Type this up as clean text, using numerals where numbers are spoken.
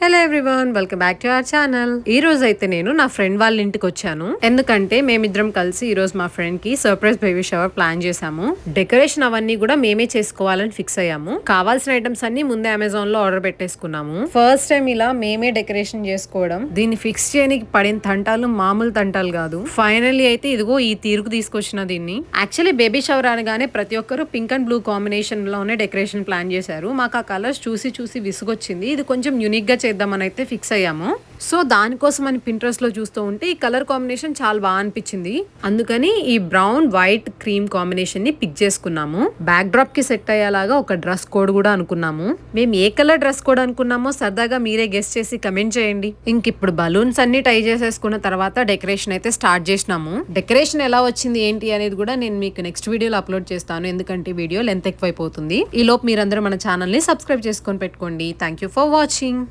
Hello everyone, welcome back to our channel. ఈ రోజు అయితే నేను నా ఫ్రెండ్ వాళ్ళ ఇంటికి వచ్చాను. ఎందుకంటే మేమిద్దరం కలిసి ఈ రోజు మా ఫ్రెండ్ కి సర్ప్రైజ్ బేబీ షవర్ ప్లాన్ చేసాము. డెకరేషన్ అవన్నీ కూడా మేమే చేసుకోవాలని ఫిక్స్ అయ్యాము. కావాల్సిన ఐటమ్స్ అన్ని ముందే అమెజాన్ లో ఆర్డర్ పెట్టేసుకున్నాము. ఫస్ట్ టైం ఇలా మేమే డెకరేషన్ చేసుకోవడం, దీన్ని ఫిక్స్ చేయడానికి పడిన తంటాలు మామూలు తంటాలు కాదు. ఫైనల్లీ అయితే ఇదిగో ఈ తీరుకు తీసుకొచ్చిన దీన్ని. యాక్చువల్లీ బేబీ షవర్ అనగానే ప్రతి ఒక్కరు పింక్ అండ్ బ్లూ కాంబినేషన్ లోనే డెకరేషన్ ప్లాన్ చేశారు. మాకు ఆ కలర్స్ చూసి విసుగొచ్చింది. ఇది కొంచెం యూనిక్ గా చేద్దామని అయితే ఫిక్స్ అయ్యాము. సో దానికోసం అని పింట్రెస్ట్ లో చూస్తూ ఉంటే ఈ కలర్ కాంబినేషన్ చాలా బాగా అనిపించింది. అందుకని ఈ బ్రౌన్ వైట్ క్రీమ్ కాంబినేషన్ ని పిక్ చేసుకున్నాము. బ్యాక్ డ్రాప్ కి సెట్ అయ్యేలాగా ఒక డ్రెస్ కోడ్ కూడా అనుకున్నాము. మేము ఏ కలర్ డ్రెస్ కోడ్ అనుకున్నామో సరదాగా మీరే గెస్ట్ చేసి కమెంట్ చేయండి. ఇంక ఇప్పుడు బలూన్స్ అన్ని టై చేసేసుకున్న తర్వాత డెకరేషన్ అయితే స్టార్ట్ చేసినాము. డెకరేషన్ ఎలా వచ్చింది ఏంటి అనేది కూడా నేను మీకు నెక్స్ట్ వీడియోలో అప్లోడ్ చేస్తాను. ఎందుకంటే వీడియో లెంత్ ఎక్కువైపోతుంది. ఈ లోపు మీరందరూ మన ఛానల్ ని సబ్స్క్రైబ్ చేసుకొని పెట్టుకోండి. Thank you for watching.